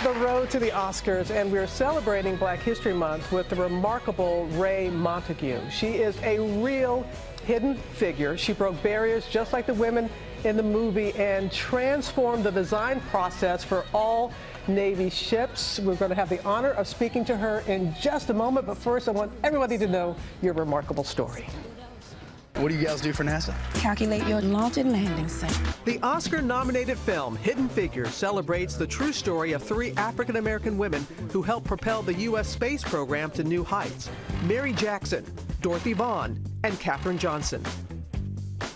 the road to the Oscars, and we're celebrating Black History Month with the remarkable Raye Montague. She is a real hidden figure. She broke barriers just like the women in the movie and transformed the design process for all Navy ships. We're going to have the honor of speaking to her in just a moment, but first I want everybody to know your remarkable story. What do you guys do for NASA? Calculate your launch and landing site. The Oscar-nominated film Hidden Figures celebrates the true story of three African-American women who helped propel the U.S. space program to new heights: Mary Jackson, Dorothy Vaughan, and Katherine Johnson.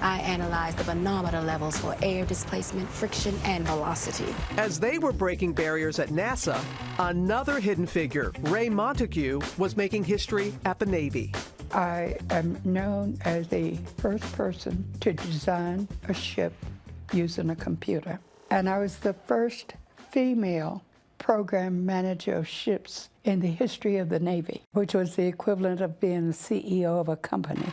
I analyzed the manometer levels for air displacement, friction, and velocity. As they were breaking barriers at NASA, another hidden figure, Raye Montague, was making history at the Navy. I am known as the first person to design a ship using a computer. And I was the first female program manager of ships in the history of the Navy, which was the equivalent of being the CEO of a company.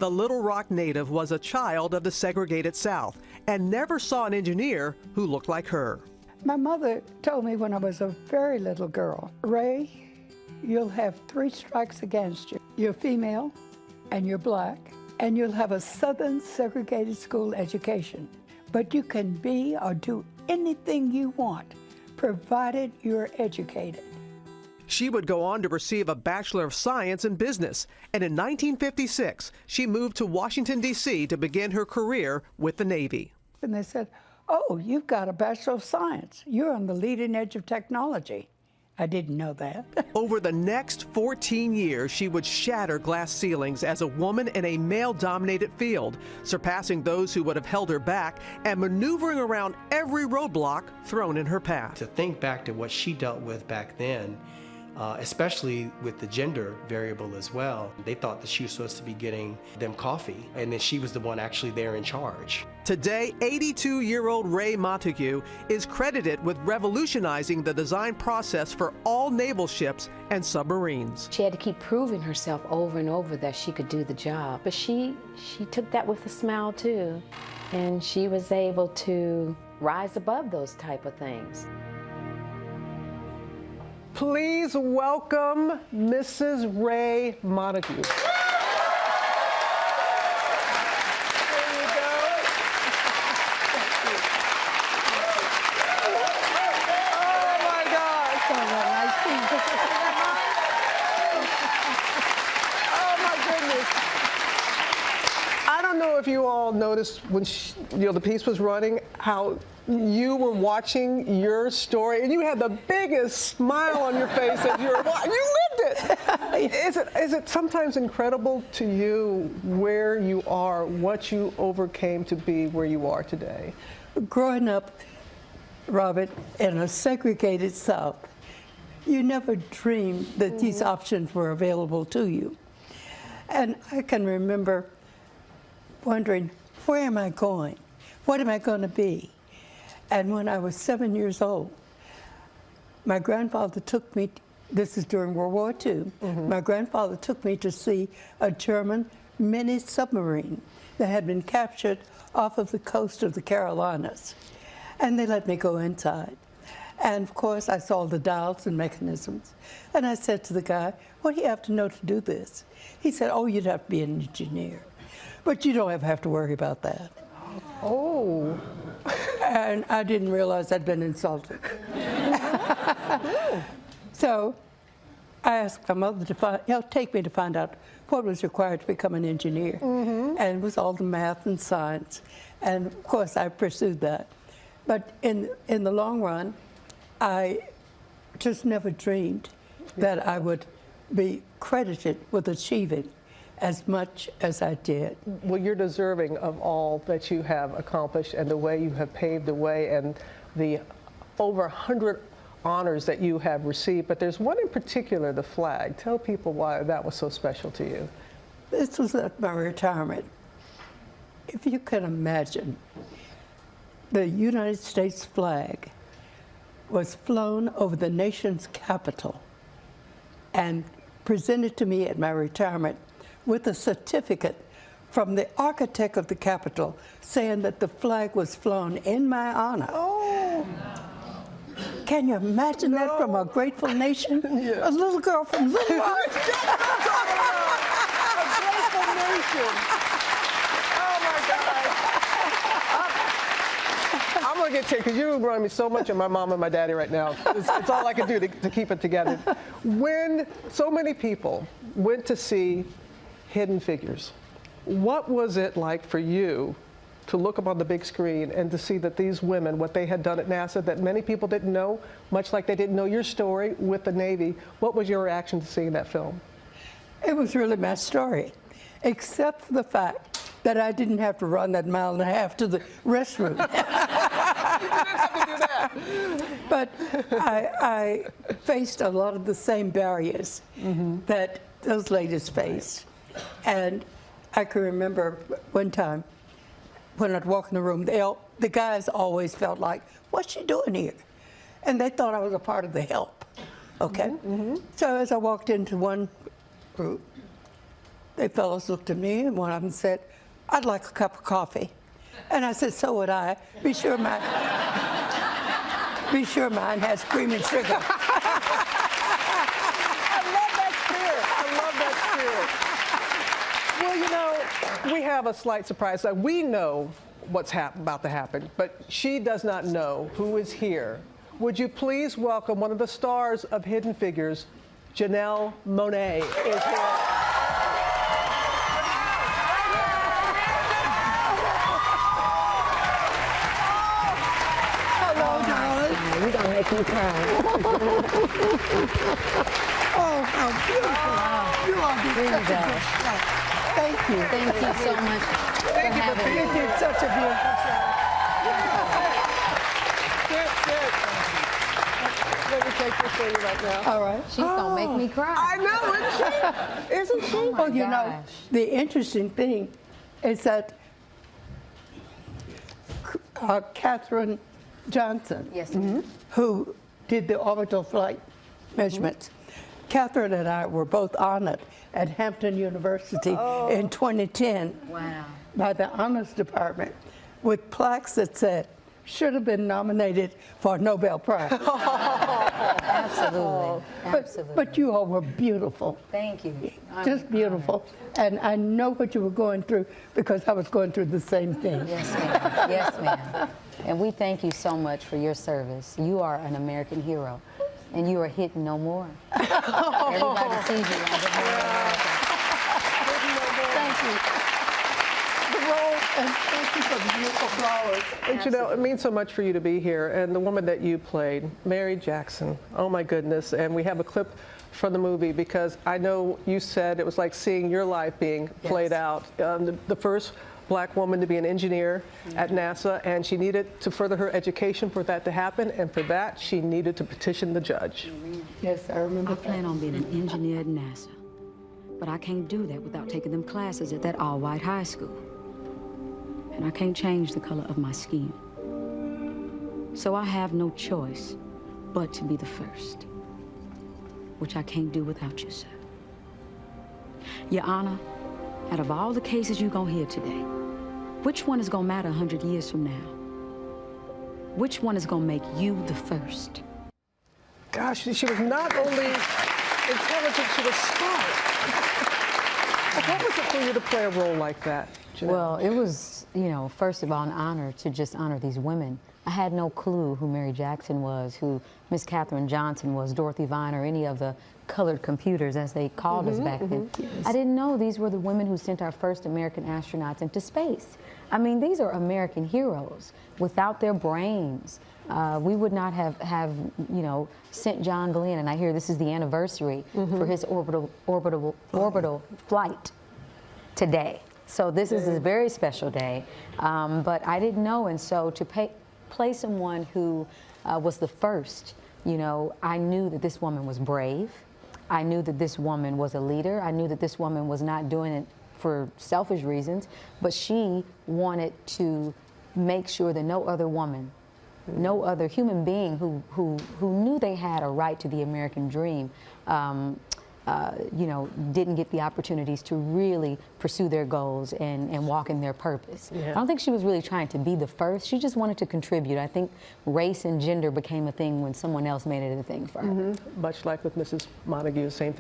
The Little Rock native was a child of the segregated South and never saw an engineer who looked like her. My mother told me when I was a very little girl, Raye, you'll have 3 strikes against you. You're female and you're black, and you'll have a Southern segregated school education. But you can be or do anything you want, provided you're educated. She would go on to receive a Bachelor of Science in Business, and in 1956, she moved to Washington, D.C. to begin her career with the Navy. And they said, "Oh, you've got a Bachelor of Science. You're on the leading edge of technology." I didn't know that. Over the next 14 years, she would shatter glass ceilings as a woman in a male-dominated field, surpassing those who would have held her back and maneuvering around every roadblock thrown in her path. To think back to what she dealt with back then, especially with the gender variable as well, they thought that she was supposed to be getting them coffee, and then she was the one actually there in charge. Today, 82-year-old Raye Montague is credited with revolutionizing the design process for all naval ships and submarines. She had to keep proving herself over and over that she could do the job, but she took that with a smile too, and she was able to rise above those type of things. Please welcome Mrs. Raye Montague. I don't know if you all noticed when the piece was running how you were watching your story and you had the biggest smile on your face as you were watching. You lived it. Is it sometimes incredible to you where you are, what you overcame to be where you are today? Growing up, Robert, in a segregated South, you never dreamed that these options were available to you. And I can remember wondering, where am I going? What am I going to be? And when I was 7 years old, my grandfather took me, this is during World War II, my grandfather took me to see a German mini submarine that had been captured off of the coast of the Carolinas. And they let me go inside. And of course, I saw the dials and mechanisms. And I said to the guy, "What do you have to know to do this?" He said, "Oh, you'd have to be an engineer. But you don't have to worry about that." Oh. And I didn't realize I'd been insulted. So I asked my mother to take me to find out what was required to become an engineer. And it was all the math and science. And of course, I pursued that. But in the long run, I just never dreamed that I would be credited with achieving as much as I did. Well, you're deserving of all that you have accomplished and the way you have paved the way and the over 100 honors that you have received. But there's one in particular, the flag. Tell people why that was so special to you. This was at my retirement. If you can imagine, the United States flag was flown over the nation's capital and presented to me at my retirement with a certificate from the architect of the Capitol saying that the flag was flown in my honor. Oh. Can you imagine that from a grateful nation? A little girl from Little Rock. A grateful nation. Oh my God. I'm gonna get to because you remind me so much of my mom and my daddy right now. It's all I can do to keep it together. When so many people went to see Hidden Figures, what was it like for you to look up on the big screen and to see that these women, what they had done at NASA that many people didn't know, much like they didn't know your story with the Navy? What was your reaction to seeing that film? It was really my story, except for the fact that I didn't have to run that mile and a half to the restroom. You didn't have to do that. But I faced a lot of the same barriers that those ladies faced. And I can remember one time when I'd walk in the room, the guys always felt like, what's she doing here? And they thought I was a part of the help, okay? So as I walked into one group, the fellows looked at me and one of them said, I'd like a cup of coffee. And I said, so would I. Be sure mine has cream and sugar. I love that spirit. Well, you know, we have a slight surprise. We know what's about to happen, but she does not know who is here. Would you please welcome one of the stars of Hidden Figures, Janelle Monae is here. You're gonna make me cry. Oh, how beautiful. You all did such a good job. Thank you. Thank you so much for having me. You did such a beautiful job. Good. Let me take this for you right now. All right. She's gonna make me cry. I know, isn't she? Oh my Well, you know, gosh. the interesting thing is that Katherine Johnson, Yes. who did the orbital flight measurements, Katherine and I were both honored at Hampton University in 2010 Wow. by the Honors Department with plaques that said, should have been nominated for a Nobel Prize. Absolutely. Absolutely. But you all were beautiful. Thank you. Just beautiful. And I know what you were going through because I was going through the same thing. Yes, ma'am. Yes, ma'am. And we thank you so much for your service. You are an American hero, and you are hidden no more. Everybody sees you on the Thank you. The role, and thank you for the beautiful flowers. And you know, it means so much for you to be here. And the woman that you played, Mary Jackson, oh my goodness. And we have a clip from the movie because I know you said it was like seeing your life being played out. The first Black woman to be an engineer at NASA, and she needed to further her education for that to happen, and for that she needed to petition the judge. Yes, I remember. I plan on being an engineer at NASA, but I can't do that without taking them classes at that all-white high school. And I can't change the color of my skin. So I have no choice but to be the first, which I can't do without you, sir. Your Honor, out of all the cases you're gonna hear today, which one is gonna matter 100 years from now? Which one is gonna make you the first? Gosh, she was not only intelligent, she was smart. What was it for you to play a role like that, Janelle? Well, it was, you know, first of all, an honor to just honor these women. I had no clue who Mary Jackson was, who Miss Katherine Johnson was, Dorothy Vine, or any of the colored computers, as they called us back then. I didn't know these were the women who sent our first American astronauts into space. I mean, these are American heroes. Without their brains, we would not have you know, sent John Glenn, and I hear this is the anniversary for his orbital flight today. So this is a very special day, but I didn't know, and so to play someone who was the first, you know, I knew that this woman was brave. I knew that this woman was a leader. I knew that this woman was not doing it for selfish reasons, but she wanted to make sure that no other woman, no other human being who knew they had a right to the American dream you know, didn't get the opportunities to really pursue their goals and walk in their purpose. Yeah. I don't think she was really trying to be the first. She just wanted to contribute. I think race and gender became a thing when someone else made it a thing for her. Much like with Mrs. Montague, same thing.